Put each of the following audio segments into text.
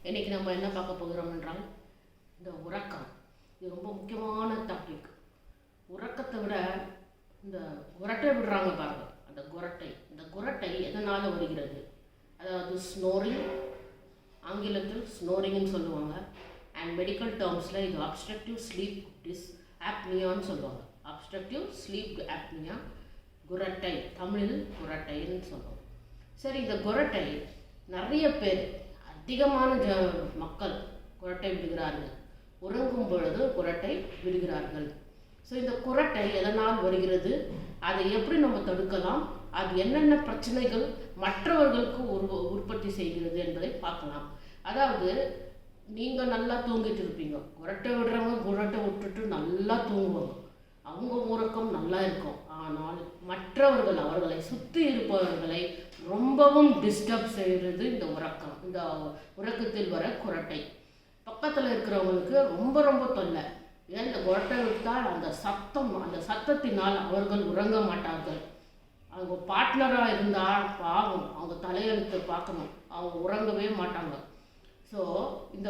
இன்றைக்கி நம்ம என்ன பார்க்க போகிறோம் என்றால் இந்த உறக்கம். இது ரொம்ப முக்கியமான டாபிக். உறக்கத்தை விட இந்த குரட்டை விடுறாங்க பாருங்கள், அந்த குரட்டை. இந்த குரட்டை எதனால் வருகிறது? அதாவது ஸ்னோரிங், ஆங்கிலத்தில் ஸ்னோரிங்னு சொல்லுவாங்க. அண்ட் மெடிக்கல் டேர்ம்ஸில் இது அப்ஸ்ட்ரக்டிவ் ஸ்லீப் ஆப்னியான்னு சொல்லுவாங்க. அப்ஸ்ட்ரக்டிவ் ஸ்லீப் ஆப்னியா, குரட்டை, தமிழில் குரட்டைன்னு சொல்லுவோம். சரி, இந்த குரட்டை நிறைய பேர், அதிகமான மக்கள் குரட்டை விடுகிறார்கள். உறங்கும் பொழுது குரட்டை விடுகிறார்கள். ஸோ இந்த குரட்டை எதனால் வருகிறது, அதை எப்படி நம்ம தடுக்கலாம், அது என்னென்ன பிரச்சனைகள் மற்றவர்களுக்கு உற்பத்தி செய்கிறது என்பதை பார்க்கலாம். அதாவது நீங்கள் நல்லா தூங்கிட்டு இருப்பீங்க, குரட்டை விடுறவங்க குரட்டை விட்டுட்டு நல்லா தூங்குவாங்க, அவங்க உறக்கம் நல்லா இருக்கும். ஆனால் மற்றவர்கள், அவர்களை சுற்றி இருப்பவர்களை ரொம்பவும் டிஸ்டர்ப் செய்கிறது இந்த உறக்கம். இந்த உறக்கத்தில் வர குரட்டை பக்கத்தில் இருக்கிறவங்களுக்கு ரொம்ப ரொம்ப தொல்லை. ஏன் இந்த குரட்டை விட்டால் அந்த சத்தத்தினால் அவர்கள் உறங்க மாட்டார்கள். அவங்க பார்ட்னராக இருந்தால் பாவம், அவங்க தலையெழுத்து பார்க்கணும், அவங்க உறங்கவே மாட்டாங்க. ஸோ இந்த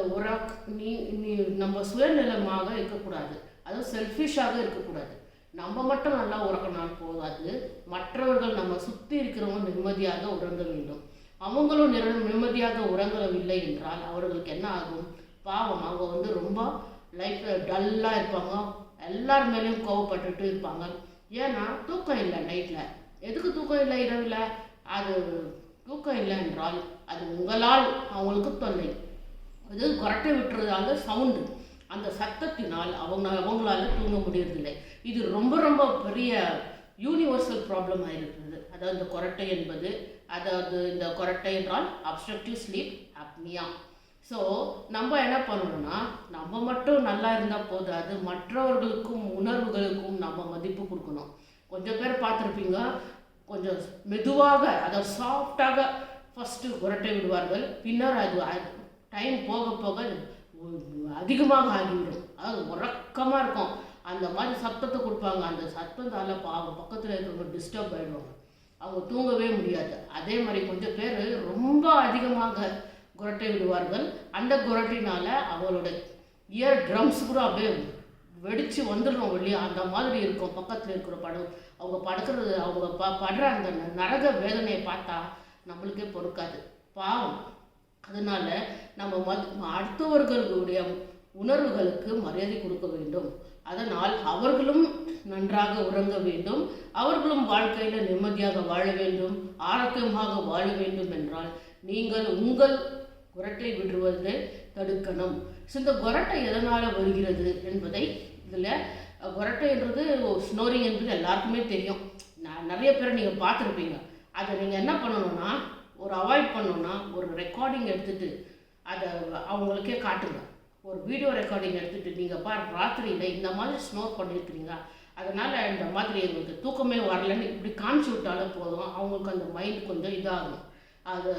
நீ நம்ம சுயநலமாக இருக்கக்கூடாது, அதுவும் செல்ஃபிஷாக இருக்கக்கூடாது. நம்ம மட்டும் நல்லா உறங்கினால் போதாது, மற்றவர்கள் நம்ம சுற்றி இருக்கிறவங்க நிம்மதியாக உறங்க வேண்டும். அவங்களும் நிம்மதியாக உறங்கவில்லை என்றால் அவர்களுக்கு என்ன ஆகும்? பாவம், அவங்க ரொம்ப லைஃப்பில் டல்லாக இருப்பாங்க, எல்லார் மேலேயும் கோவப்பட்டுட்டு இருப்பாங்க. ஏன்னா தூக்கம் இல்லை நைட்டில். எதுக்கு தூக்கம் இல்லை இரவில்? அது தூக்கம் இல்லை என்றால் அது உங்களால் அவங்களுக்கு தொல்லை. அது குரட்டை விட்டுறதால சவுண்டு, அந்த சத்தத்தினால் அவங்களால தூங்க முடியறதில்லை. இது ரொம்ப ரொம்ப பெரிய யூனிவர்சல் ப்ராப்ளம் ஆகிருக்கிறது. அதாவது இந்த குரட்டை என்பது, அதாவது இந்த குரட்டை என்றால் அப்ஸ்ட்ரக்டிவ் ஸ்லீப் அப்னியா. ஸோ நம்ம என்ன பண்ணணும்னா, நம்ம மட்டும் நல்லா இருந்தால் போதாது, மற்றவர்களுக்கும் உணர்வுகளுக்கும் நம்ம மதிப்பு கொடுக்கணும். கொஞ்சம் பேர் பார்த்துருப்பீங்க, கொஞ்சம் மெதுவாக, அதாவது சாஃப்டாக ஃபஸ்ட்டு குரட்டை விடுவார்கள். பின்னர் அது டைம் போக போக அதிகமாக ஆகிவிடும். அது உறக்கமாக இருக்கும், அந்த மாதிரி சத்தத்தை கொடுப்பாங்க. அந்த சத்தத்தால் பாவம் பக்கத்தில் இருக்கிறவங்க டிஸ்டர்ப் ஆகிடுவாங்க, அவங்க தூங்கவே முடியாது. அதே மாதிரி கொஞ்சம் பேர் ரொம்ப அதிகமாக குரட்டை விடுவார்கள். அந்த குரட்டினால் அவங்களோட இயர் ட்ரம்ஸ் கூட அப்படியே வெடித்து வந்துடும் வெளியே, அந்த மாதிரி இருக்கும். பக்கத்தில் இருக்கிற அவங்க படுக்கிறது, அவங்க படுற அந்த நரக வேதனையை பார்த்தா நம்மளுக்கே பொறுக்காது, பாவம். அதனால் நம்ம அடுத்தவர்களுடைய உணர்வுகளுக்கு மரியாதை கொடுக்க வேண்டும். அதனால் அவர்களும் நன்றாக உறங்க வேண்டும், அவர்களும் வாழ்க்கையில் நிம்மதியாக வாழ வேண்டும், ஆரோக்கியமாக வாழ வேண்டும் என்றால் நீங்கள் உங்கள் குரட்டை விடுவதை தடுக்கணும். ஸோ இந்த குரட்டை எதனால் வருகிறது என்பதை, இதில் குரட்டை என்றது ஸ்னோரிங் என்பது எல்லாருக்குமே தெரியும். நிறைய பேரை நீங்கள் பார்த்துருப்பீங்க. அதை நீங்கள் என்ன பண்ணணும்னா, ஒரு அவாய்ட் பண்ணணும்னா ஒரு ரெக்கார்டிங் எடுத்துகிட்டு அதை அவங்களுக்கே காட்டுங்க. ஒரு வீடியோ ரெக்கார்டிங் எடுத்துகிட்டு நீங்கள் ராத்திரியில் இந்த மாதிரி ஸ்னோர் பண்ணியிருக்கிறீங்க, அதனால் இந்த மாதிரி எங்களுக்கு தூக்கமே வரலன்னு இப்படி காமிச்சு விட்டாலும் போதும், அவங்களுக்கு அந்த மைண்ட் கொஞ்சம் இதாகும், அது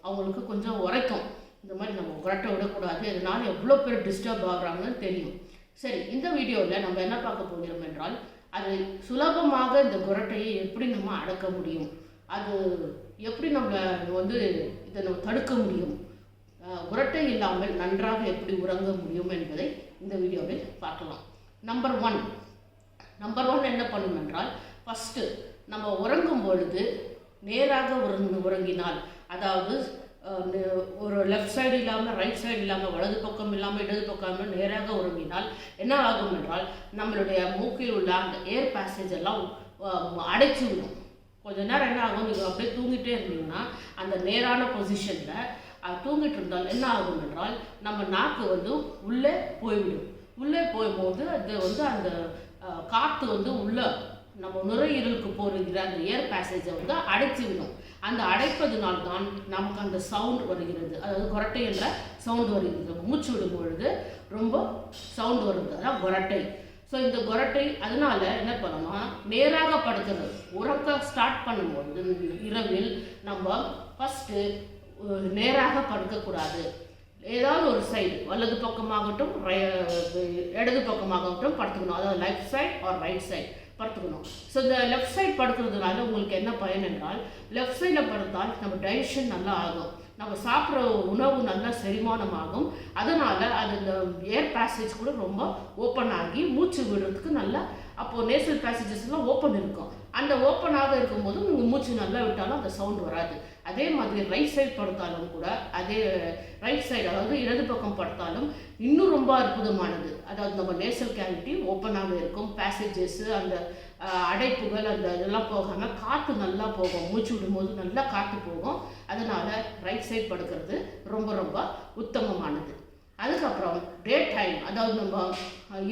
அவங்களுக்கு கொஞ்சம் உரைக்கும். இந்த மாதிரி நம்ம குரட்டை விடக்கூடாது, இதனால் எவ்வளோ பேர் டிஸ்டர்ப் ஆகுறாங்கன்னு தெரியும். சரி, இந்த வீடியோவில் நம்ம என்ன பார்க்க போகிறோம் என்றால், அது சுலபமாக இந்த குரட்டையை எப்படி நம்ம அடக்க முடியும், அது எப்படி நம்ம இதை நம்ம தடுக்க முடியும், குரட்டை இல்லாமல் நன்றாக எப்படி உறங்க முடியும் என்பதை இந்த வீடியோவில் பார்க்கலாம். நம்பர் ஒன் என்ன பண்ணும் என்றால், ஃபஸ்ட்டு நம்ம உறங்கும் பொழுது நேராக உறங்கினால், அதாவது ஒரு லெஃப்ட் சைடு இல்லாமல் ரைட் சைடு இல்லாமல் வலது பக்கம் இல்லாமல் இடது பக்கம் இல்லாமல் நேராக உறங்கினால் என்ன ஆகும் என்றால், நம்மளுடைய மூக்கில் உள்ள அந்த ஏர் பேசேஜ் எல்லாம் அடைச்சி விடும். கொஞ்ச நேரம் என்ன ஆகும், நீங்கள் அப்படியே தூங்கிட்டே இருந்தீங்கன்னா அந்த நேரான பொசிஷனில் தூங்கிட்டு இருந்தால் என்ன ஆகும் என்றால், நம்ம நாக்கு உள்ளே போய்விடும். உள்ளே போகும்போது அது அந்த காற்று உள்ளே நம்ம நுரையீரலுக்கு போகிற அந்த ஏர் பேசேஜை அடைச்சி விடும். அந்த அடைப்பதினால் தான் நமக்கு அந்த சவுண்ட் வருகிறது, அதாவது குரட்டை என்ற சவுண்ட் வருகிறது. மூச்சு விடும் பொழுது ரொம்ப சவுண்ட் வருது, அதான் குரட்டை. ஸோ இந்த குரட்டை அதனால் என்ன பண்ணணும்னா, நேராக படுக்கிறது. உறக்க ஸ்டார்ட் பண்ணும்போது இரவில் நம்ம ஃபஸ்ட்டு நேராக படுக்கக்கூடாது. ஏதாவது ஒரு சைடு, வலது பக்கமாகட்டும் இடது பக்கமாகட்டும் படுத்துக்கணும். அதாவது left side or right side படுத்துக்கணும். ஸோ இந்த லெஃப்ட் சைட் படுக்கிறதுனால உங்களுக்கு என்ன பயன் என்றால், லெஃப்ட் சைடில் படுத்தால் நம்ம டைஜஷன் நல்லா ஆகும். நம்ம சாப்பிட்ற உணவு நல்லா செரிமானமாகும். அதனால் அது இந்த ஏர் பேசேஜ் கூட ரொம்ப ஓப்பன் ஆகி மூச்சு விடுறதுக்கு நல்லா அப்போது நேசல் பேசேஜஸ்லாம் ஓப்பன் இருக்கும். அந்த ஓப்பனாக இருக்கும்போது நீங்கள் மூச்சு நல்லா விட்டாலும் அந்த சவுண்ட் வராது. அதே மாதிரி ரைட் சைடு படுத்தாலும் கூட அதே ரைட் சைடு அதாவது இடது பக்கம் படுத்தாலும் இன்னும் ரொம்ப அற்புதமானது. அதாவது நம்ம நேசல் கேவிட்டி ஓப்பனாக இருக்கும். பேசேஜஸ்ஸு அந்த அடைப்புகள் அந்த இதெல்லாம் போகாமல் காற்று நல்லா போகும். மூச்சு விடும்போது நல்லா காற்று போகும். அதனால் ரைட் சைடு படுக்கிறது ரொம்ப ரொம்ப உத்தமமானது. அதுக்கப்புறம் டே டைம் அதாவது நம்ம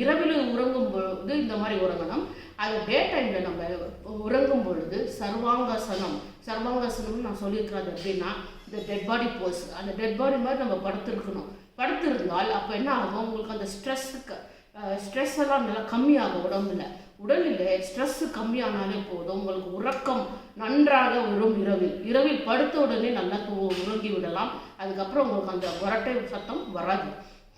இரவில் உறங்கும் பொழுது இந்த மாதிரி உறங்கணும். அது டே டைமில் நம்ம உறங்கும் பொழுது சர்வாங்காசனம்னு நான் சொல்லியிருக்கிறது எப்படின்னா இந்த டெட் பாடி போஸ் அந்த டெட் பாடி மாதிரி நம்ம படுத்திருந்தால் அப்போ என்ன ஆகும், உங்களுக்கு அந்த ஸ்ட்ரெஸ் எல்லாம் நல்லா கம்மியாகும். உடலில் ஸ்ட்ரெஸ் கம்மியானாலே போதும், உங்களுக்கு உறக்கம் நன்றாக வரும். இரவில் படுத்த உடனே நல்லா உறங்கி விடலாம். அதுக்கப்புறம் உங்களுக்கு அந்த கொரட்டை சத்தம் வராது.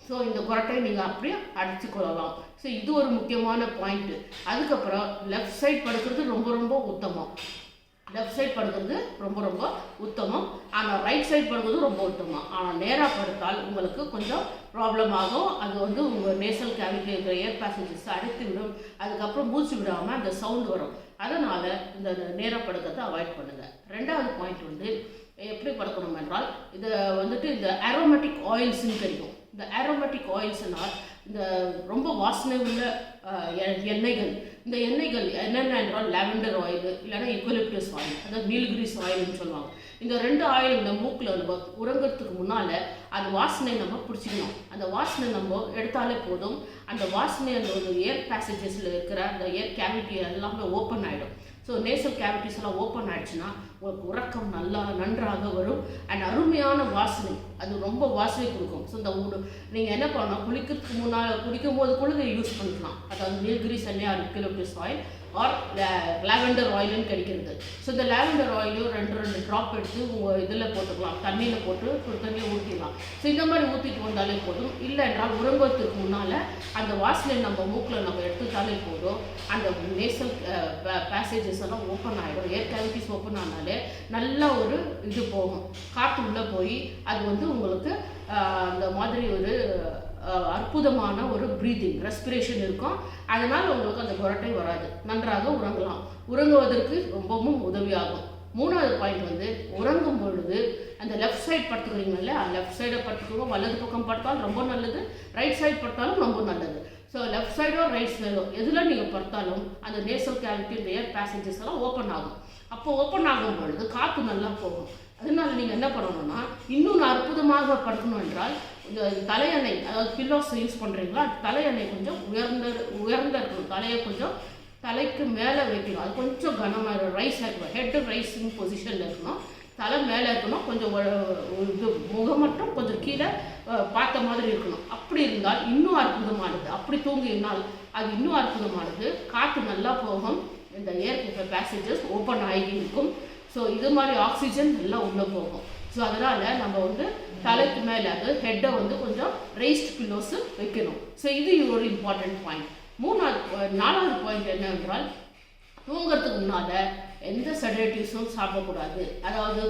ஸோ இந்த கொரட்டை நீங்கள் அப்படியே அடித்து கொள்ளலாம். ஸோ இது ஒரு முக்கியமான பாயிண்ட்டு. அதுக்கப்புறம் லெஃப்ட் சைட் படுக்கிறது ரொம்ப ரொம்ப உத்தமம். ஆனால் ரைட் சைட் படுக்கிறது ரொம்ப உத்தமம். ஆனால் நேராக படுத்தால் உங்களுக்கு கொஞ்சம் ப்ராப்ளம் ஆகும். அது உங்கள் நேசல் கேவிட்டி இருக்கிற ஏர் பேசேஜஸ் அடைத்து விடும். அதுக்கப்புறம் மூச்சு விடாமல் அந்த சவுண்ட் வரும். அதனால் இந்த நேராக படுக்கிறத அவாய்ட் பண்ணுங்கள். ரெண்டாவது பாயிண்ட் எப்படி படுக்கணும் என்றால் இதை இந்த அரோமேட்டிக் ஆயில்ஸ்ன்னு கிடைக்கும். இந்த அரோமேட்டிக் ஆயில்ஸ்னால் இந்த ரொம்ப வாசனை உள்ள எண்ணெய்கள். இந்த எண்ணெய்கள் என்னென்ன என்றால் லாவெண்டர் ஆயில் இல்லைன்னா யூக்கலிப்டஸ் ஆயில், அதாவது நீல்கிரிஸ் ஆயில்னு சொல்லுவாங்க. இந்த 2 ஆயில் இந்த மூக்கில் நம்ம உறங்கிறதுக்கு முன்னால் அது வாசனை நம்ம பிடிச்சிக்கணும். அந்த வாசனை நம்ம எடுத்தாலே போதும். அந்த வாசனை அந்த ஏர் பேசேஜஸில் இருக்கிற அந்த ஏர் கேவிட்டி எல்லாமே ஓப்பன் ஆகிடும். ஸோ நேசல் கேவிட்டிஸ் எல்லாம் ஓப்பன் ஆகிடுச்சுன்னா உங்களுக்கு உறக்கம் நன்றாக வரும். அண்ட் அருமையான வாசனை, அது ரொம்ப வாசனை கொடுக்கும். ஸோ இந்த நீங்கள் என்ன பண்ணணும், குளிக்கும் போது கூட இதை யூஸ் பண்ணிக்கலாம். அதாவது நீல்கிரிஸ் எண்ணெய் or eucalyptus oil or lavender ஆயிலுன்னு கிடைக்கிறது. ஸோ இந்த லாவெண்டர் ஆயிலும் 2 ட்ராப் எடுத்து உங்கள் இதில் போட்டுக்கலாம், தண்ணியில் போட்டு தண்ணியை ஊற்றிடலாம். ஸோ இந்த மாதிரி ஊற்றிட்டு வந்தாலே போதும். இல்லை என்றால் உறங்குவதற்கு முன்னால் அந்த வாசனை நம்ம மூக்கில் நம்ம எடுத்துட்டாலே போதும். அந்த நேசல் பேசேஜஸ் எல்லாம் ஓப்பன் ஆகிடும். ஏர் கேவிட்டிஸ் ஓப்பன் ஆனாலே நல்லா ஒரு இது போகும், காற்று உள்ளே போய் அது உங்களுக்கு அந்த மாதிரி ஒரு அற்புதமான ஒரு ப்ரீதிங் ரெஸ்பிரேஷன் இருக்கும். அதனால் உங்களுக்கு அந்த கொரட்டை வராது. நன்றாக உறங்கலாம். உறங்குவதற்கு ரொம்பவும் உதவியாகும். 3வது பாயிண்ட் உறங்கும் பொழுது அந்த லெஃப்ட் சைட் படுத்துக்கிறீங்கல்ல, லெஃப்ட் சைடை படுத்துக்கோங்க. வலது பக்கம் படுத்தாலும் ரொம்ப நல்லது, ரைட் சைட் படுத்தாலும் ரொம்ப நல்லது. ஸோ லெஃப்ட் சைடோ ரைட் சைடோ எதில் நீங்கள் படுத்தாலும் அந்த நேசல் கேவிட்டி இந்த ஏர் பேசேஜஸ் எல்லாம் ஓப்பன் ஆகும். அப்போ ஓப்பன் ஆகும் பொழுது காற்று நல்லா போகும். அதனால நீங்கள் என்ன பண்ணணும்னா இன்னும் அற்புதமாக படுக்கணும் என்றால் இந்த தலையணை அதாவது பில்லோஸ் யூஸ் பண்ணுறீங்களா, தலையணை கொஞ்சம் உயர்ந்த இருக்கணும். தலையை கொஞ்சம் தலைக்கு மேலே வைக்கணும். அது கொஞ்சம் கனமாக ரைஸ் இருக்கணும். ஹெட் ரைஸிங் பொசிஷனில் இருக்கணும். தலை மேலே இருக்கணும். கொஞ்சம் இது முகம் மட்டும் கொஞ்சம் கீழே பார்த்த மாதிரி இருக்கணும். அப்படி இருந்தால் இன்னும் அற்புதமானது. அப்படி தூங்கினால் அது இன்னும் அற்புதமானது. காற்று நல்லா போகும். இந்த ஏர் பேசேஜஸ் ஓப்பன் ஆகி இருக்கும். ஸோ இது மாதிரி ஆக்சிஜன் எல்லாம் உள்ளே போகும். ஸோ அதனால் நம்ம தலைக்கு மேலே அது ஹெட்டை கொஞ்சம் ரைஸ்ட் பில்லோஸு வைக்கணும். ஸோ இது ஒரு இம்பார்ட்டன்ட் பாயிண்ட். 4வது பாயிண்ட் என்னவென்றால் தூங்கிறதுக்கு முன்னால் எந்த செடேட்டிவ்ஸும் சாப்பிடக்கூடாது. அதாவது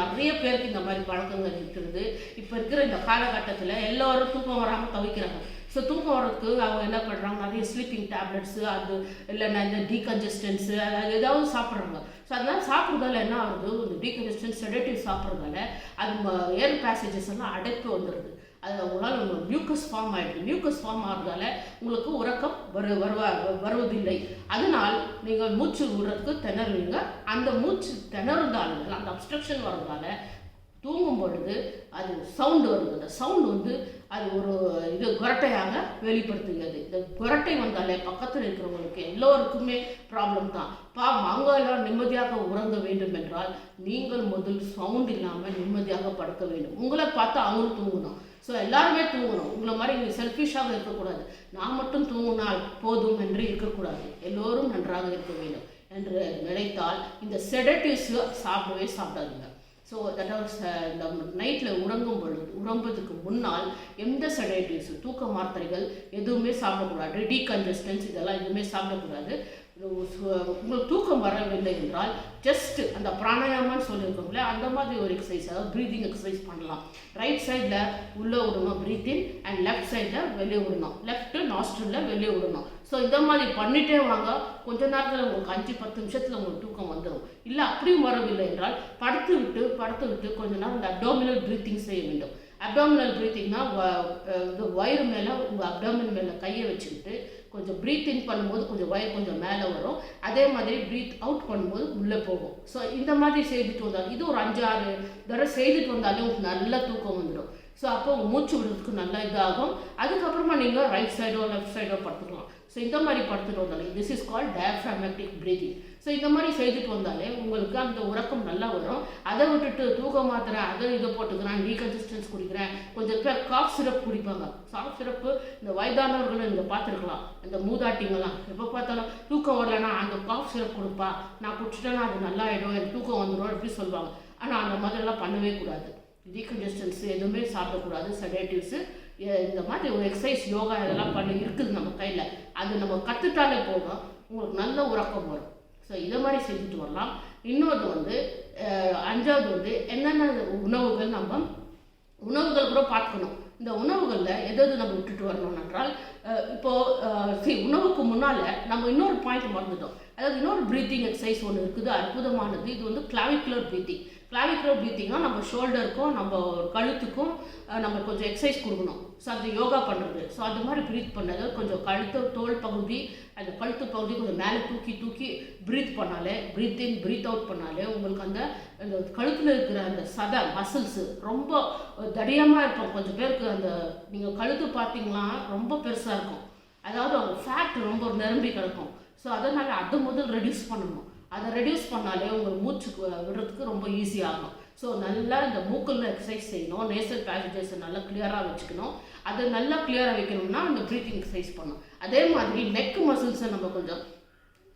நிறைய பேருக்கு இந்த மாதிரி பழக்கங்கள் இருக்கிறது. இப்போ இருக்கிற இந்த காலகட்டத்தில் எல்லோரும் தூக்கம் வராமல் தவிக்கிறாங்க. ஸோ தூக்கம் வர்றதுக்கு அவங்க என்ன பண்ணுறாங்க, நிறைய ஸ்லீப்பிங் டேப்லெட்ஸு அது இல்லைன்னா இந்த டீகன்ஜஸ்டன்ஸு அது ஏதாவது சாப்பிட்றாங்க. ஸோ அதனால் சாப்பிட்றதால என்ன ஆகுது, இந்த டீகன்ஜஸ்டன்ஸ் செடேட்டிவ் சாப்பிட்றதால அது ஏர் பேசேஜஸ் எல்லாம் அடைப்பு வந்துடுது. அது உங்களால் மியூக்கஸ் ஃபார்ம் ஆகிடுது. மியூக்கஸ் ஃபார்ம் ஆகிறதால உங்களுக்கு உறக்கம் வருவதில்லை. அதனால் நீங்கள் மூச்சு விடுறதுக்கு திணறுவீங்க. அந்த மூச்சு திணறுந்தால அந்த அப்ஸ்ட்ரக்ஷன் வர்றதால தூங்கும் பொழுது அது சவுண்டு வருது. அந்த சவுண்டு அது ஒரு இது கொரட்டையாக வெளிப்படுத்துகிறது. இந்த கொரட்டை வந்தாலே பக்கத்தில் இருக்கிறவங்களுக்கு எல்லோருக்குமே ப்ராப்ளம் தான். அவங்க எல்லாம் நிம்மதியாக உறங்க வேண்டும் என்றால் நீங்கள் முதல் சவுண்ட் இல்லாமல் நிம்மதியாக படுக்க வேண்டும். உங்களை பார்த்து அவங்களும் தூங்கணும். ஸோ எல்லாருமே தூங்கணும். உங்களை மாதிரி நீங்கள் செல்ஃபிஷாக இருக்கக்கூடாது. நான் மட்டும் தூங்கினால் போதும் என்று இருக்கக்கூடாது. எல்லோரும் நன்றாக இருக்க வேண்டும் என்று நினைத்தால் இந்த செடேட்டிவ்ஸ் சாப்பிடாதீங்க. ஸோ இந்த நைட்டில் உறங்குவதற்கு முன்னால் எந்த செடேட்டிவ்ஸ் தூக்க மாத்திரைகள் எதுவுமே சாப்பிடக்கூடாது. டீகன்ஜஸ்டன்ஸ் இதெல்லாம் எதுவுமே சாப்பிடக்கூடாது. உங்களுக்கு தூக்கம் வரவில்லை என்றால் ஜஸ்ட் அந்த பிராணாயாமன்னு சொல்லியிருக்கோம்ல அந்த மாதிரி ஒரு எக்ஸசைஸ், அதாவது ப்ரீதிங் எக்ஸசைஸ் பண்ணலாம். ரைட் சைடில் உள்ளே விடணும் ப்ரீத் இன், அண்ட் லெஃப்ட் சைடில் வெளியே விடணும், லெஃப்ட் நாஸ்ட்ரில் வெளியே விடணும். ஸோ இந்த மாதிரி பண்ணிகிட்டே வாங்க. கொஞ்ச நேரத்தில் உங்களுக்கு 5-10 நிமிஷத்தில் உங்களுக்கு தூக்கம் வந்துடும். இல்லை அப்படியும் வரவில்லை என்றால் படுத்து விட்டு கொஞ்ச நேரம் இந்த அப்டாமினல் ப்ரீத்திங் செய்ய வேண்டும். அப்டாமினல் ப்ரீத்திங்னா இது வயிறு மேலே உங்கள் அப்டாமின் மேலே கையை வச்சுக்கிட்டு கொஞ்சம் ப்ரீத் இன் பண்ணும்போது கொஞ்சம் வயிறு கொஞ்சம் மேலே வரும், அதே மாதிரி ப்ரீத் அவுட் பண்ணும்போது உள்ளே போகும். ஸோ இந்த மாதிரி செய்துட்டு வந்தாலும் இது ஒரு 5-6 தடவை செய்துட்டு வந்தாலே உங்களுக்கு நல்ல தூக்கம் வந்துடும். ஸோ அப்போ மூச்சு விடுறதுக்கு நல்லா இதாகும். அதுக்கப்புறமா நீங்கள் ரைட் சைடோ லெஃப்ட் சைடோ படுத்துக்கலாம். ஸோ இந்த மாதிரி படுத்துட்டு வந்தாலே this is called diaphragmatic breathing. So இந்த மாதிரி செய்துட்டு வந்தாலே உங்களுக்கு அந்த உறக்கம் நல்லா வரும். அதை விட்டுட்டு தூக்க மாத்திரை அதை இதை போட்டுக்கிறேன், டீகன்சிஸ்டன்ஸ் குடிக்கிறேன், கொஞ்சம் பேர் காஃப் சிரப் குடிப்பாங்க. காஃப் சிரப்பு இந்த வயதானவர்களை நீங்கள் பார்த்துருக்கலாம், இந்த மூதாட்டிங்கெல்லாம் எப்போ பார்த்தாலும் தூக்கம் வரலன்னா அந்த காஃப் சிரப் கொடுப்பா, நான் குடிச்சிட்டேன்னா அது நல்லா ஆகிடும், எனக்கு தூக்கம் வந்துடும் அப்படி சொல்லுவாங்க. ஆனால் அந்த மாதிரிலாம் பண்ணவே கூடாது. டீகன்ஜஸ்டன்ஸ் எதுவுமே சாப்பிடக்கூடாது, செடேட்டிவ்ஸு இந்த மாதிரி ஒரு எக்ஸசைஸ் யோகா இதெல்லாம் பண்ணி இருக்குது நம்ம கையில். அது நம்ம கற்றுட்டாலே போதும் உங்களுக்கு நல்ல உறக்கம் வரும். ஸோ இதை மாதிரி செஞ்சுட்டு வரலாம். இன்னொன்று 5வது என்னென்ன உணவுகள் கூட பார்க்கணும். இந்த உணவுகளில் எதாவது நம்ம விட்டுட்டு வரணும் என்றால் உணவுக்கு முன்னால் நம்ம இன்னொரு பாயிண்ட் மறந்துட்டோம். அதாவது இன்னொரு ப்ரீத்திங் எக்ஸசைஸ் ஒன்று இருக்குது, அற்புதமானது. இது கிளாவிகுலர் ப்ரீத்திங். கிளாவிகுலர் ப்ரீத்திங்னா நம்ம ஷோல்டருக்கும் நம்ம கழுத்துக்கும் நம்ம கொஞ்சம் எக்ஸசைஸ் கொடுக்கணும். ஸோ அது யோகா பண்ணுறது. ஸோ அது மாதிரி ப்ரீத் பண்ணது கொஞ்சம் கழுத்து தோல் பகுதி அந்த கழுத்து பகுதி கொஞ்சம் மேலே தூக்கி ப்ரீத் பண்ணாலே, ப்ரீத் இன் ப்ரீத் அவுட் பண்ணாலே உங்களுக்கு அந்த கழுத்தில் இருக்கிற அந்த சதை மசில்ஸு ரொம்ப தடியமாக இருக்கும். கொஞ்சம் பேருக்கு அந்த நீங்கள் கழுத்து பார்த்தீங்கன்னா ரொம்ப பெருசாக இருக்கும், அதாவது அவங்க ஃபேட் ரொம்ப நிரம்பி கிடக்கும். ஸோ அதனால் அதை முதல் ரெடியூஸ் பண்ணணும். அதை ரெடியூஸ் பண்ணாலே உங்கள் மூச்சு விடுறதுக்கு ரொம்ப ஈஸியாகும். ஸோ நல்லா இந்த மூக்கில் எக்ஸசைஸ் செய்யணும், நேசல் பேசேஜஸை நல்லா கிளியராக வச்சுக்கணும். அதை நல்லா கிளியராக வைக்கணும்னா அந்த ப்ரீத்திங் எக்ஸசைஸ் பண்ணணும். அதே மாதிரி நெக் மசில்ஸை நம்ம கொஞ்சம்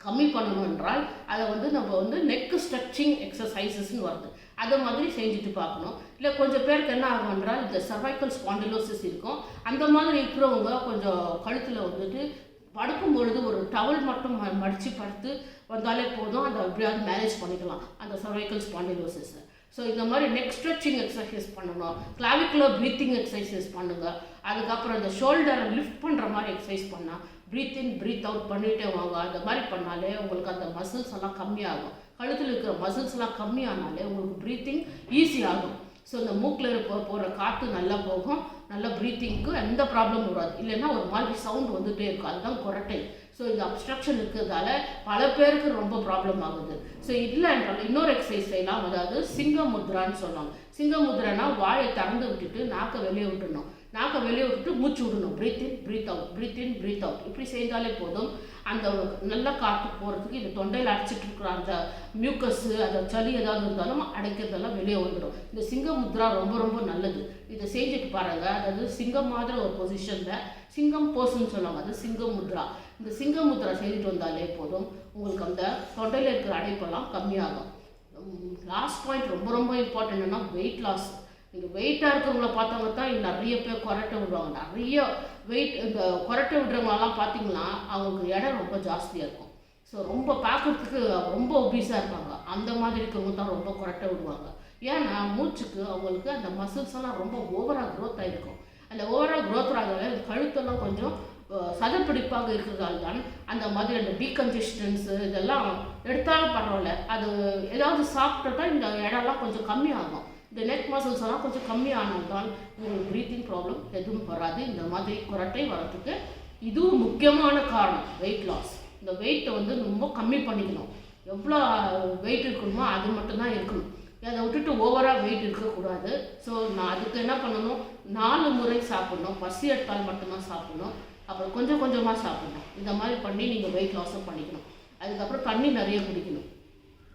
கம்மி பண்ணணும் என்றால் அதை நம்ம நெக்கு ஸ்ட்ரெச்சிங் எக்ஸசைசஸ்ன்னு வருது, அதை மாதிரி செஞ்சுட்டு பார்க்கணும். இல்லை கொஞ்சம் பேருக்கு என்ன ஆகும் என்றால் இந்த சர்வைக்கல் ஸ்பாண்டிலோசிஸ் இருக்கும். அந்த மாதிரி இருக்கிறவங்க கொஞ்சம் கழுத்தில் படுக்கும் பொழுது ஒரு டவல் மட்டும் மடித்து படுத்து வந்தாலே போதும், அதை எப்படியாவது மேனேஜ் பண்ணிக்கலாம் அந்த சர்வைக்கல் ஸ்பாண்டிலோசிஸை. ஸோ இந்த மாதிரி நெக் ஸ்ட்ரெச்சிங் எக்ஸசைஸ் பண்ணணும், கிளாவிகுலர் ப்ரீத்திங் எக்ஸசைசஸ் பண்ணுங்கள். அதுக்கப்புறம் இந்த ஷோல்டரை லிஃப்ட் பண்ணுற மாதிரி எக்ஸசைஸ் பண்ணால் ப்ரீத் இன் ப்ரீத் அவுட் பண்ணிகிட்டே வாங்க. அந்த மாதிரி பண்ணாலே உங்களுக்கு அந்த மசில்ஸ் எல்லாம் கம்மியாகும். கழுத்தில் இருக்கிற மசில்ஸ் எல்லாம் கம்மியானாலே உங்களுக்கு ப்ரீத்திங் ஈஸி ஆகும். ஸோ இந்த மூக்கில் போகிற காற்று நல்லா போகும், நல்ல ப்ரீத்திங்க்கு எந்த ப்ராப்ளமும் வராது. இல்லைன்னா ஒரு மாதிரி சவுண்ட் வந்துகிட்டே இருக்கும், அதுதான் குரட்டை. ஸோ இந்த அப்ஸ்ட்ரக்ஷன் இருக்கிறதால பல பேருக்கு ரொம்ப ப்ராப்ளம் ஆகுது. ஸோ இல்லை என்றால் இன்னொரு எக்ஸசைஸ் செய்யலாம், அதாவது சிங்க முத்ரான்னு சொல்லுவாங்க. சிங்க முத்ரானா வாயை திறந்து விட்டுட்டு நாக்கை வெளியே விட்டுடணும், நாக்கை வெளியே விட்டுட்டு மூச்சு விடணும். Breath in breathe out, breath in breathe out இப்படி செய்தாலே போதும். அந்த நல்ல காற்று போகிறதுக்கு இந்த தொண்டையில் அடைச்சிட்டு இருக்கிற அந்த மியூக்கஸ்ஸு அந்த சளி ஏதாவது இருந்தாலும் அடைக்கிறதெல்லாம் வெளியே வந்துடும். இந்த சிங்க முத்ரா ரொம்ப ரொம்ப நல்லது, இதை செஞ்சுட்டு பாருங்கள். அதாவது சிங்கம் மாதிரி ஒரு பொசிஷனில் சிங்கம் போஸ்ன்னு சொல்லுவாங்க, அது சிங்க முத்ரா. இந்த சிங்க முத்ரா செய்துட்டு வந்தாலே போதும் உங்களுக்கு அந்த தொண்டையில் இருக்கிற அடைப்பெல்லாம் கம்மியாகும். லாஸ்ட் பாயிண்ட் ரொம்ப ரொம்ப இம்பார்ட்டன்ட் என்னன்னா வெயிட் லாஸ். நீங்கள் வெயிட்டாக இருக்கிறவங்கள பார்த்தவங்க தான் நிறைய பேர் கொரட்டை விடுவாங்க. நிறைய வெயிட் இந்த கொரட்டை விடுறவங்களெல்லாம் பார்த்தீங்கன்னா அவங்களுக்கு இடம் ரொம்ப ஜாஸ்தியாக இருக்கும். ஸோ ரொம்ப பார்க்குறதுக்கு ரொம்ப ஒபீஸாக இருப்பாங்க. அந்த மாதிரி இருக்கிறவங்க தான் ரொம்ப கொரட்டை விடுவாங்க. ஏன்னா மூச்சுக்கு அவங்களுக்கு அந்த மசில்ஸ் எல்லாம் ரொம்ப ஓவராக க்ரோத் ஆகிருக்கும். அந்த ஓவராக க்ரோத் ஆகவே கழுத்தெல்லாம் கொஞ்சம் சதப்பிடிப்பாக இருக்கிறதால தான் அந்த மாதிரி அந்த டீகன்ஜெஸ்டன்ஸு இதெல்லாம் எடுத்தாலும் பரவாயில்ல, அது ஏதாவது சாப்பிட்டா இந்த இடம்லாம் கொஞ்சம் கம்மியாகும். இந்த நெக் மசில்ஸ் எல்லாம் கொஞ்சம் கம்மியானால்தான் உங்களுக்கு ப்ரீத்திங் ப்ராப்ளம் எதுவும் வராது. இந்த மாதிரி குரட்டை வரத்துக்கு இதுவும் முக்கியமான காரணம் வெயிட் லாஸ். இந்த வெயிட்டை ரொம்ப கம்மி பண்ணிக்கணும். எவ்வளோ வெயிட் இருக்கணுமோ அது மட்டும்தான் இருக்கணும், அதை விட்டுட்டு ஓவராக வெயிட் இருக்கக்கூடாது. ஸோ நான் அதுக்கு என்ன பண்ணணும், 4 முறை சாப்பிட்ணும், பசி எடுத்தால் மட்டும்தான் சாப்பிட்ணும், அப்புறம் கொஞ்சம் கொஞ்சமாக சாப்பிடணும். இந்த மாதிரி பண்ணி நீங்கள் வெயிட் லாஸும் பண்ணிக்கணும். அதுக்கப்புறம் தண்ணி நிறைய குடிக்கணும்,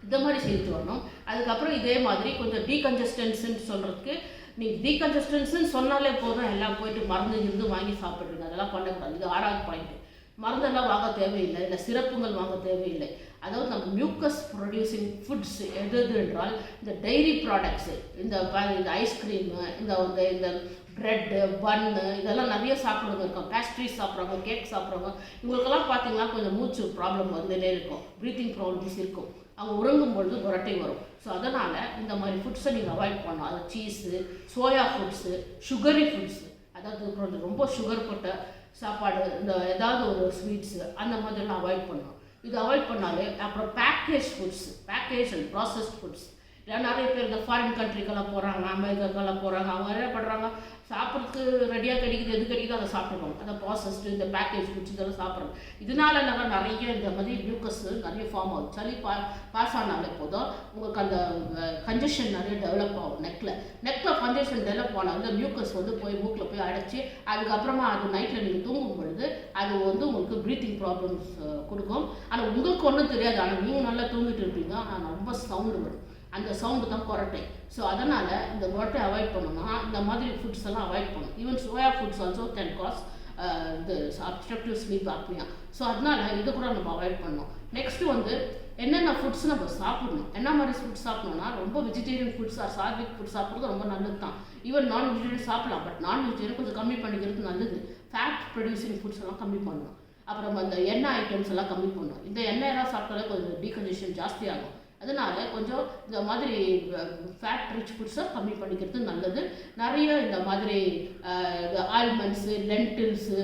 இந்த மாதிரி செய்துட்டு வரணும். அதுக்கப்புறம் இதே மாதிரி கொஞ்சம் டீகன்ஜஸ்டன்ஸுன்னு சொல்கிறதுக்கு நீங்கள் டீகன்ஜஸ்டன்ஸுன்னு சொன்னாலே போதும், எல்லாம் போயிட்டு மருந்து வாங்கி சாப்பிட்றீங்க, அதெல்லாம் பண்ணக்கூடாது. இது 6வது பாயிண்ட்டு. மருந்தெல்லாம் வாங்க தேவையில்லை, இல்லை சிறப்புங்கள் வாங்க தேவையில்லை. அதாவது நம்ம மியூக்கஸ் ப்ரொடியூசிங் ஃபுட்ஸ் எது என்றால் இந்த டைரி ப்ராடக்ட்ஸு, இந்த ஐஸ்கிரீமு, இந்த ப்ரெட்டு, பன்னு, இதெல்லாம் நிறைய சாப்பிட்றவங்க இருக்கும். பேஸ்ட்ரிஸ் சாப்பிட்றவங்க, கேக் சாப்பிட்றவங்க, இவங்களுக்கெல்லாம் பார்த்தீங்கன்னா கொஞ்சம் மூச்சு ப்ராப்ளம் வந்துட்டே இருக்கும், ப்ரீத்திங் ப்ராப்ளம்ஸ் இருக்கும். அவங்க உறங்கும் பொழுது குரட்டை வரும். ஸோ அதனால் இந்த மாதிரி ஃபுட்ஸை நீங்கள் அவாய்ட் பண்ணணும். அது cheese, soya foods, sugary foods, அதாவது ரொம்ப சுகர் போட்ட சாப்பாடு, இந்த ஏதாவது ஒரு ஸ்வீட்ஸு, அந்த மாதிரிலாம் அவாய்ட் பண்ணணும். இது அவாய்ட் பண்ணாலே அப்புறம் package foods, package and processed foods. இல்லை நிறைய பேர் இந்த ஃபாரின் கண்ட்ரிக்கெல்லாம் போகிறாங்க, அமெரிக்காக்கெல்லாம் போகிறாங்க. அவங்க என்ன பண்ணுறாங்க, சாப்பிட்றதுக்கு ரெடியாக கிடைக்குது, எது கிடைக்குதோ அதை சாப்பிட்ருவாங்க. அதை ப்ராசஸ்டு இந்த பேக்கேஜ் ஃபுட்ஸ் இதெல்லாம் சாப்பிட்றாங்க. இதனால என்னன்னா நிறைய இந்த மாதிரி மியூக்கஸ் நிறைய ஃபார்ம் ஆகும். சளி பாஸ் ஆனாலே போதும் உங்களுக்கு அந்த கன்ஜஷன் நிறைய டெவலப் ஆகும். நெக்கில் கன்ஜஷன் டெவலப் ஆனால் அந்த மியூக்கஸ் போய் மூக்கில் போய் அடைச்சி அதுக்கப்புறமா அது நைட்டில் நீங்கள் தூங்கும் பொழுது அது உங்களுக்கு ப்ரீத்திங் ப்ராப்ளம்ஸ் கொடுக்கும். ஆனால் உங்களுக்கு ஒன்றும் தெரியாது, ஆனால் நீங்கள் நல்லா தூங்கிட்டு இருப்பீங்க, ஆனால் ரொம்ப சவுண்டு வரும். அந்த சவுண்டு தான் குரட்டை. ஸோ அதனால் இந்த குரட்டை அவாய்ட் பண்ணணும்னா இந்த மாதிரி ஃபுட்ஸ் எல்லாம் அவாய்ட் பண்ணணும். Even soya foods also can cause இது அப்ஸ்ட்ரக்டிவ் ஸ்லீப் ஆப்னியா. ஸோ அதனால் இதை கூட நம்ம அவாய்ட் பண்ணணும். நெக்ஸ்ட்டு என்னென்ன ஃபுட்ஸ் நம்ம சாப்பிடணும், என்ன மாதிரி ஃபுட்ஸ் சாப்பிடணும்னா ரொம்ப vegetarian foods or sattvic foods சாப்பிட்றது ரொம்ப நல்லது தான். ஈவன் நான் வெஜிடேரியன் சாப்பிடலாம், பட் நான் வெஜிடேரியன் கொஞ்சம் கம்மி பண்ணிக்கிறது நல்லது. ஃபேட் ப்ரொடியூசிங் ஃபுட்ஸ் எல்லாம் கம்மி பண்ணணும். அப்புறம் அந்த எண்ணெய் ஐட்டம்ஸ் எல்லாம் கம்மி பண்ணணும். இந்த எண்ணெயெல்லாம் சாப்பிட்டாலே கொஞ்சம் டீகன்ஜஷன் ஜாஸ்தியாகும். அதனால் கொஞ்சம் இந்த மாதிரி ஃபேட் ரிச் ஃபுட்ஸை கம்மி பண்ணிக்கிறது நல்லது. நிறைய இந்த மாதிரி ஆல்மண்ட்ஸு, லென்டில்ஸு,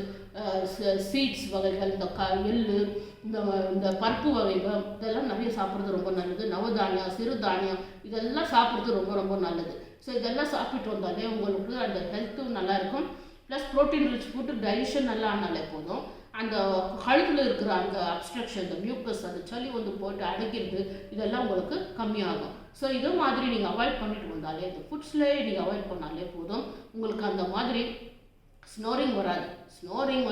சீட்ஸ் வகைகள், இந்த எள்ளு, இந்த பருப்பு வகைகள், இதெல்லாம் நிறைய சாப்பிட்றது ரொம்ப நல்லது. நவதானியம், சிறுதானியம், இதெல்லாம் சாப்பிட்றது ரொம்ப ரொம்ப நல்லது. ஸோ இதெல்லாம் சாப்பிட்டு வந்தாலே உங்களுக்கு அந்த ஹெல்த்தும் நல்லாயிருக்கும். Plus protein rich food digestion நல்லா ஆனாலே போதும். அந்த கழுத்தில் இருக்கிற அந்த அப்ஸ்ட்ரக்ஷன், அந்த மியூக்கஸ், அந்த சளி போட்டு அடைக்கிறது, இதெல்லாம் உங்களுக்கு கம்மியாகும். ஸோ இது மாதிரி நீங்கள் அவாய்ட் பண்ணிட்டு வந்தாலே, இந்த ஃபுட்ஸ்லேயே நீங்கள் அவாய்ட் பண்ணாலே போதும், உங்களுக்கு அந்த மாதிரி ஸ்னோரிங் வராது. ஸ்னோரிங்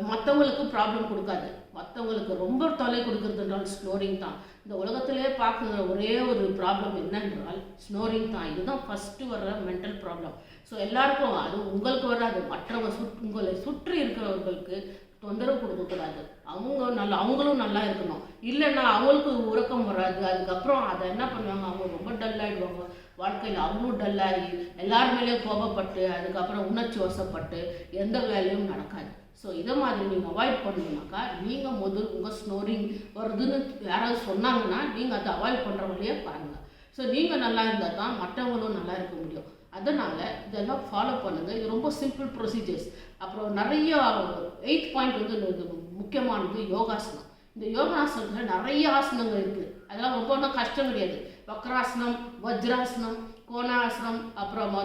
மற்றவங்களுக்கு ப்ராப்ளம் கொடுக்காது, மற்றவங்களுக்கு ரொம்ப தொலை கொடுக்குறதுன்றால் ஸ்னோரிங் தான். இந்த உலகத்திலே பார்க்குற ஒரே ஒரு ப்ராப்ளம் என்னென்றால் ஸ்னோரிங் தான். இதுதான் ஃபஸ்ட்டு வர்ற மென்டல் ப்ராப்ளம். ஸோ எல்லாருக்கும் அது உங்களுக்கு வராது, மற்றவங்க உங்களை சுற்றி இருக்கிறவர்களுக்கு தொந்தரவு கொடுக்கக்கூடாது. அவங்களும் நல்லா இருக்கணும். இல்லைன்னா அவங்களுக்கு உறக்கம் வராது. அதுக்கப்புறம் அதை என்ன பண்ணுவாங்க, அவங்க ரொம்ப டல்லாகிடுவாங்க வாழ்க்கையில். அவங்களும் டல்லாகி எல்லார் மேலேயும் கோபப்பட்டு அதுக்கப்புறம் உணர்ச்சி வசப்பட்டு எந்த வேலையும் நடக்காது. ஸோ இதை மாதிரி நீங்கள் அவாய்ட் பண்ணணுன்னாக்கா, நீங்கள் உங்கள் ஸ்னோரிங் வருதுன்னு யாராவது சொன்னாங்கன்னா நீங்கள் அதை அவாய்ட் பண்ணுற வழியே பாருங்கள். ஸோ நீங்கள் நல்லா இருந்தால் தான் மற்றவங்களும் நல்லா இருக்க முடியும். அதனால் இதெல்லாம் ஃபாலோ பண்ணுங்கள். இது ரொம்ப சிம்பிள் ப்ரொசீஜர்ஸ். அப்புறம் நிறைய 8th பாயிண்ட் முக்கியமானது யோகாசனம். இந்த யோகாசனத்தில் நிறைய ஆசனங்கள் இருக்குது. அதெல்லாம் ரொம்ப கஷ்டம் கிடையாது. வக்ராசனம், வஜ்ராசனம், கோணாசனம், அப்புறம்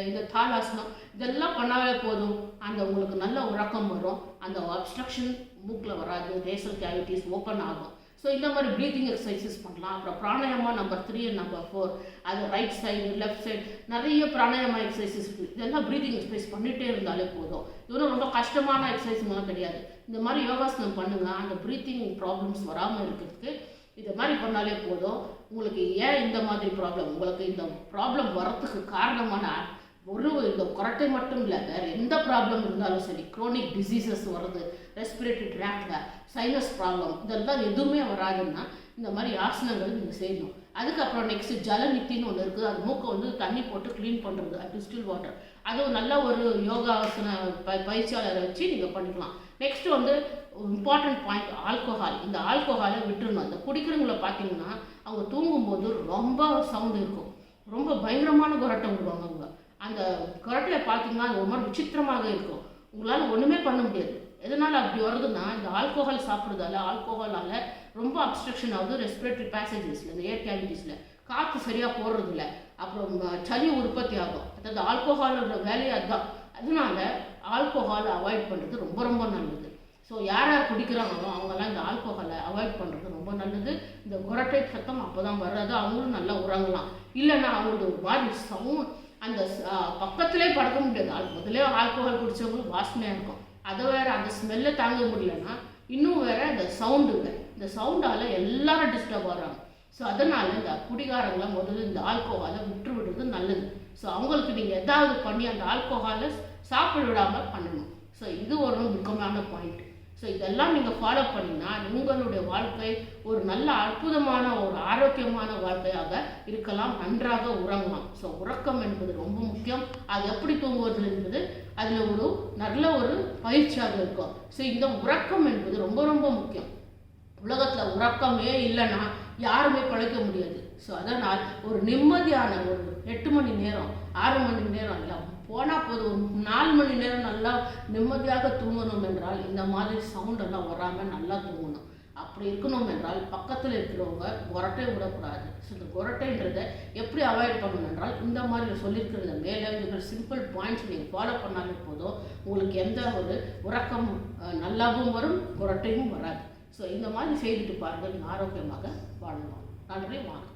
இந்த தாளாசனம், இதெல்லாம் பண்ணாலே போதும், உங்களுக்கு நல்ல உறக்கம் வரும். அந்த அப்ஸ்ட்ரக்ஷன் மூக்கில் வராது, நேசல் கேவிட்டிஸ் ஓப்பன் ஆகும். ஸோ இந்த மாதிரி ப்ரீத்திங் எக்ஸசைசஸ் பண்ணலாம். அப்புறம் பிராணாயாமா நம்பர் 3 and நம்பர் 4, அது ரைட் சைடு லெஃப்ட் சைடு நிறைய பிராணாயாமா எக்ஸசைசஸ் இருக்குது. இதெல்லாம் ப்ரீத்திங் எக்ஸசைஸ் பண்ணிகிட்டே இருந்தாலே போதும். இது ரொம்ப கஷ்டமான எக்ஸசைஸ்லாம் கிடையாது. இந்த மாதிரி யோகாசனம் பண்ணுங்கள். அந்த ப்ரீத்திங் ப்ராப்ளம்ஸ் வராமல் இருக்கிறதுக்கு இதை மாதிரி பண்ணாலே போதும். உங்களுக்கு ஏன் இந்த மாதிரி ப்ராப்ளம், உங்களுக்கு இந்த ப்ராப்ளம் வரத்துக்கு காரணமான இந்த குரட்டை மட்டும் இல்லை, வேறு எந்த ப்ராப்ளம் இருந்தாலும் சரி, க்ரோனிக் டிசீசஸ் வருது, ரெஸ்பிரேட்டரி ட்ராக்டில் சைனஸ் ப்ராப்ளம், இதெல்லாம் எதுவுமே வராதுன்னா இந்த மாதிரி ஆசனங்கள் நீங்கள் செய்யணும். அதுக்கப்புறம் நெக்ஸ்ட்டு ஜலநித்தின்னு ஒன்று இருக்குது. அது மூக்கை தண்ணி போட்டு க்ளீன் பண்ணுறது, டிஸ்டில் வாட்டர். அது நல்ல ஒரு யோகாசன பயிற்சியாளரை வச்சு நீங்கள் பண்ணிக்கலாம். Next important point alcohol. இந்த ஆல்கோஹாலை விட்டுருணும். அந்த குடிக்கிறவங்களை பார்த்தீங்கன்னா அவங்க தூங்கும்போது ரொம்ப சவுண்டு இருக்கும், ரொம்ப பயங்கரமான குரட்டை விடுவாங்க. அவங்க அந்த குரட்டையை பார்த்தீங்கன்னா அது ஒரு மாதிரி விசித்திரமாக இருக்கும். உங்களால் ஒன்றுமே பண்ண முடியாது. எதனால் அப்படி வருதுன்னா, இந்த ஆல்கோஹால் சாப்பிட்றதால ஆல்கோஹாலால் ரொம்ப அப்ஸ்ட்ரக்ஷன் ஆகுது ரெஸ்பிரேட்டரி பேசேஜஸில், இந்த ஏர் கேவிட்டிஸில் காற்று சரியாக போடுறதில்ல. அப்புறம் சளி உற்பத்தி ஆகும். அதாவது ஆல்கோஹாலோட வேலையே அதுதான். அதனால ஆல்கோஹாலை அவாய்ட் பண்ணுறது ரொம்ப ரொம்ப நல்லது. ஸோ யார் குடிக்கிறாங்களோ அவங்கெல்லாம் இந்த ஆல்கோஹாலை அவாய்ட் பண்ணுறது ரொம்ப நல்லது. இந்த குரட்டை சத்தம் அப்போ தான் வர்றது, அவங்களும் நல்லா உறங்கலாம். இல்லைன்னா அவங்களுக்கு ஒரு மாதிரி சவுண்ட், அந்த பக்கத்திலே படுக்க முடியாது. முதலே ஆல்கோஹால் குடித்தவங்களுக்கு வாசனையாக இருக்கும். அதை வேறு அந்த ஸ்மெல்லை தாங்க முடியலன்னா இன்னும் வேறு அந்த சவுண்டு வேறு. இந்த சவுண்டால் எல்லாரும் டிஸ்டர்ப் ஆகிறாங்க. ஸோ அதனால் இந்த குடிகாரங்களை முதல்ல இந்த ஆல்கோஹாலை விட்டுவிடுறது நல்லது. ஸோ அவங்களுக்கு நீங்கள் எதாவது பண்ணி அந்த ஆல்கோஹாலை சாப்பிட விடாமல் பண்ணணும். ஸோ இது ஒரு முக்கியமான பாயிண்ட். ஸோ இதெல்லாம் நீங்கள் ஃபாலோ பண்ணிங்கன்னா உங்களுடைய வாழ்க்கை ஒரு நல்ல அற்புதமான ஒரு ஆரோக்கியமான வாழ்க்கையாக இருக்கலாம், நன்றாக உறங்கலாம். ஸோ உறக்கம் என்பது ரொம்ப முக்கியம். அது எப்படி தூங்குவது என்பது அதில் ஒரு நல்ல ஒரு பயிற்சியாக இருக்கும். ஸோ இந்த உறக்கம் என்பது ரொம்ப ரொம்ப முக்கியம். உலகத்தில் உறக்கமே இல்லைன்னா யாருமே பிழைக்க முடியாது. ஸோ அதனால் ஒரு நிம்மதியான ஒரு 8 மணி நேரம் 6 மணி நேரம் இல்லை போனால் போதும், ஒரு 4 மணி நேரம் நல்லா நிம்மதியாக தூங்கணும் என்றால் இந்த மாதிரி சவுண்டெல்லாம் வராமல் நல்லா தூங்கணும். அப்படி இருக்கணும் என்றால் பக்கத்தில் இருக்கிறவங்க கொரட்டை விடக்கூடாது. ஸோ இந்த கொரட்டைன்றதை எப்படி அவாய்ட் பண்ணணும் என்றால் இந்த மாதிரி சொல்லியிருக்கிற மேலே இருக்கிற சிம்பிள் பாயிண்ட்ஸ் நீங்கள் ஃபாலோ பண்ணாலே போதும், உங்களுக்கு எந்த ஒரு உறக்கம் நல்லாவும் வரும், கொரட்டையும் வராது. ஸோ இந்த மாதிரி செய்துட்டு பாருங்கள், நீங்கள் ஆரோக்கியமாக வாழலாம். நன்றி, வணக்கம்.